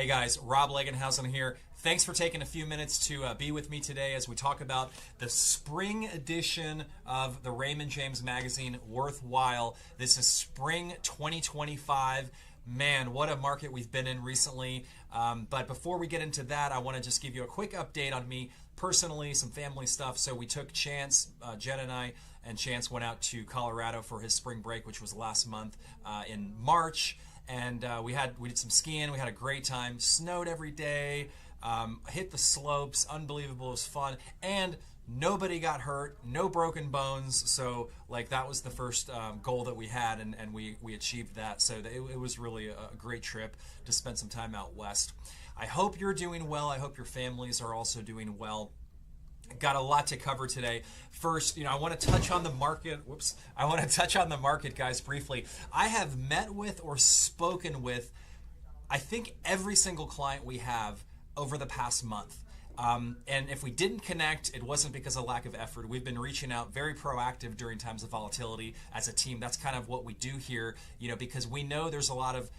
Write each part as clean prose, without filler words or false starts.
Hey guys, Rob Legenhausen here. Thanks for taking a few minutes to be with me today as we talk about the spring edition of the Raymond James magazine, Worthwhile. This is spring 2025. Man, what a market we've been in recently. But before we get into that, I want to just give you a quick update on me personally, some family stuff. So we took Chance, Jen and I, and Chance went out to Colorado for his spring break, which was last month in March. And we did some skiing. We had a great time. Snowed every day. Hit the slopes. Unbelievable. It was fun. And nobody got hurt. No broken bones. So like that was the first goal that we had, and we achieved that. So it was really a great trip to spend some time out west. I hope you're doing well. I hope your families are also doing well. Got a lot to cover today. First, I want to touch on the market. I want to touch on the market, guys, briefly. I have met with or spoken with, I think, every single client we have over the past month. And if we didn't connect, it wasn't because of lack of effort. We've been reaching out, very proactive during times of volatility as a team. That's kind of what we do here, because we know there's a lot of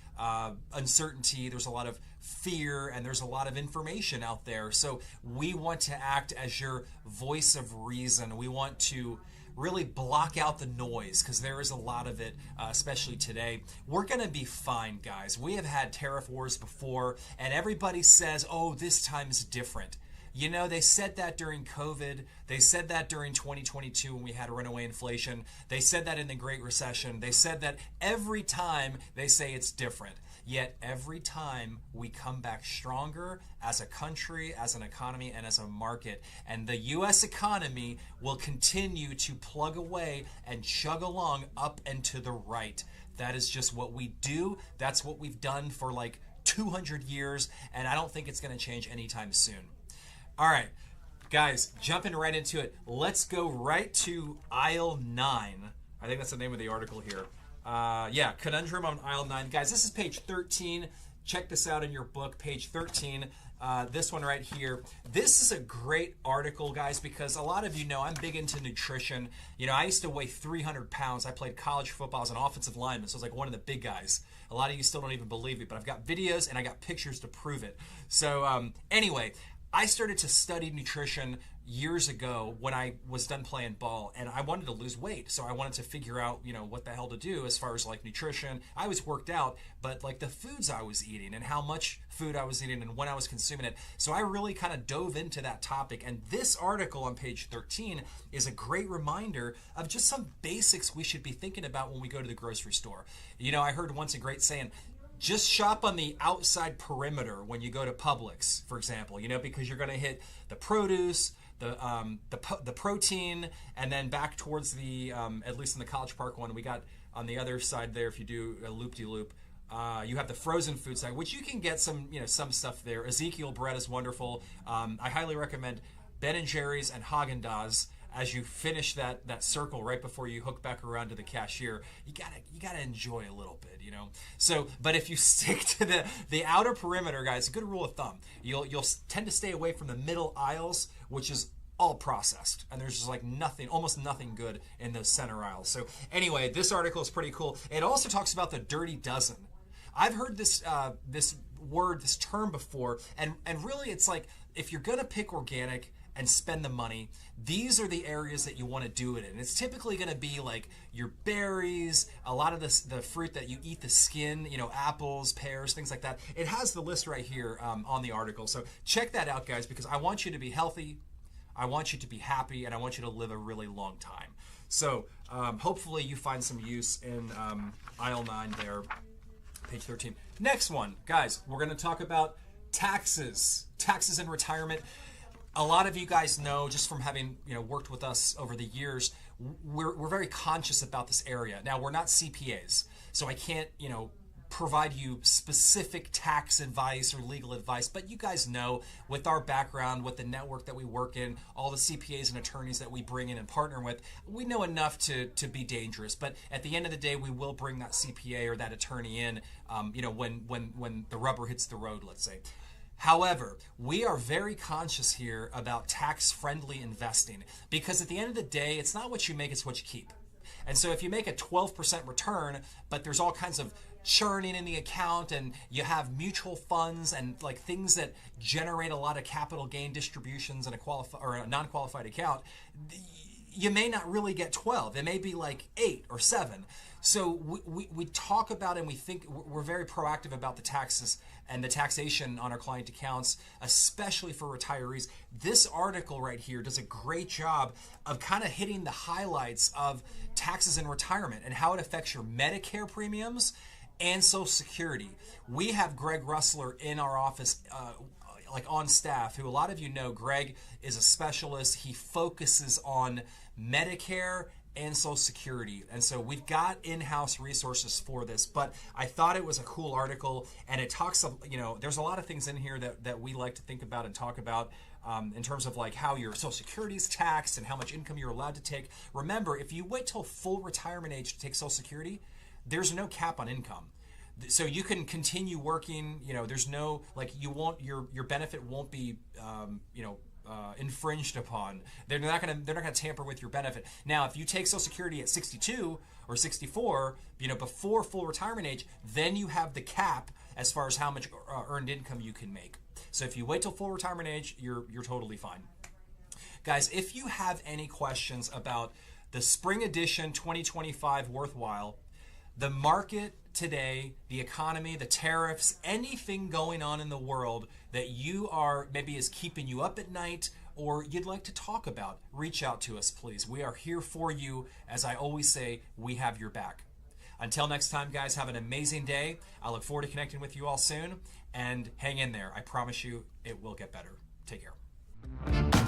uncertainty, there's a lot of fear, and there's a lot of information out there. So we want to act as your voice of reason. We want to really block out the noise because there is a lot of it, especially today. We're going to be fine, guys. We have had tariff wars before, and everybody says, oh, this time's different. They said that during COVID. They said that during 2022 when we had runaway inflation. They said that in the Great Recession. They said that every time they say it's different. Yet every time we come back stronger as a country, as an economy, and as a market. And the U.S. economy will continue to plug away and chug along up and to the right. That is just what we do. That's what we've done for like 200 years. And I don't think it's going to change anytime soon. All right, guys, jumping right into it. Let's go right to aisle 9. I think that's the name of the article here. Yeah, Conundrum on aisle 9. Guys, this is page 13. Check this out in your book, page 13. This one right here. This is a great article, guys, because a lot of you know I'm big into nutrition. I used to weigh 300 pounds. I played college football as an offensive lineman, so I was like one of the big guys. A lot of you still don't even believe me, but I've got videos and I got pictures to prove it. So anyway, I started to study nutrition years ago when I was done playing ball, and I wanted to lose weight. So I wanted to figure out, what the hell to do as far as like nutrition. I was worked out, but like the foods I was eating and how much food I was eating and when I was consuming it. So I really kind of dove into that topic. And this article on page 13 is a great reminder of just some basics we should be thinking about when we go to the grocery store. I heard once a great saying, just shop on the outside perimeter when you go to Publix, for example, because you're going to hit the produce, the protein, and then back towards the, at least in the College Park one, we got on the other side there, if you do a loop-de-loop, you have the frozen food side, which you can get some, some stuff there. Ezekiel bread is wonderful. I highly recommend Ben & Jerry's and Haagen-Dazs. As you finish that circle right before you hook back around to the cashier, you gotta enjoy a little bit, So, but if you stick to the outer perimeter, guys, a good rule of thumb, you'll tend to stay away from the middle aisles, which is all processed, and there's just like nothing, almost nothing good in those center aisles. So anyway, this article is pretty cool. It also talks about the dirty dozen. I've heard this this term before, and really it's like if you're gonna pick organic and spend the money, these are the areas that you want to do it in. It's typically going to be like your berries, a lot of the fruit that you eat the skin, apples, pears, things like that. It has the list right here on the article. So check that out, guys, because I want you to be healthy, I want you to be happy, and I want you to live a really long time. So hopefully you find some use in aisle 9 there, page 13. Next one, guys, we're going to talk about taxes in retirement. A lot of you guys know, just from having worked with us over the years, we're very conscious about this area. Now, we're not CPAs, so I can't provide you specific tax advice or legal advice, but you guys know, with our background, with the network that we work in, all the CPAs and attorneys that we bring in and partner with, we know enough to be dangerous. But at the end of the day, we will bring that CPA or that attorney in, when the rubber hits the road, let's say. However, we are very conscious here about tax-friendly investing, because at the end of the day, it's not what you make, it's what you keep. And so if you make a 12% return, but there's all kinds of churning in the account, and you have mutual funds and like things that generate a lot of capital gain distributions in a non-qualified account, you may not really get 12. It may be like 8 or 7. So we talk about, and we think we're very proactive about the taxes and the taxation on our client accounts, especially for retirees. This article right here does a great job of kind of hitting the highlights of taxes in retirement and how it affects your Medicare premiums and Social Security. We have Greg Russler in our office, like on staff, who a lot of you know. Greg is a specialist. He focuses on Medicare and Social Security. And so we've got in-house resources for this, but I thought it was a cool article, and it talks of, there's a lot of things in here that we like to think about and talk about in terms of like how your Social Security is taxed and how much income you're allowed to take. Remember, if you wait till full retirement age to take Social Security, there's no cap on income. So you can continue working, there's no, like, your benefit won't be, infringed upon. They're not gonna tamper with your benefit. Now, if you take Social Security at 62 or 64, before full retirement age, then you have the cap as far as how much earned income you can make. So if you wait till full retirement age, you're totally fine. Guys, if you have any questions about the spring edition 2025 Worthwhile, the market today, the economy, the tariffs, anything going on in the world that you are maybe is keeping you up at night or you'd like to talk about, reach out to us, please. We are here for you. As I always say, we have your back. Until next time, guys, have an amazing day. I look forward to connecting with you all soon, and hang in there. I promise you it will get better. Take care.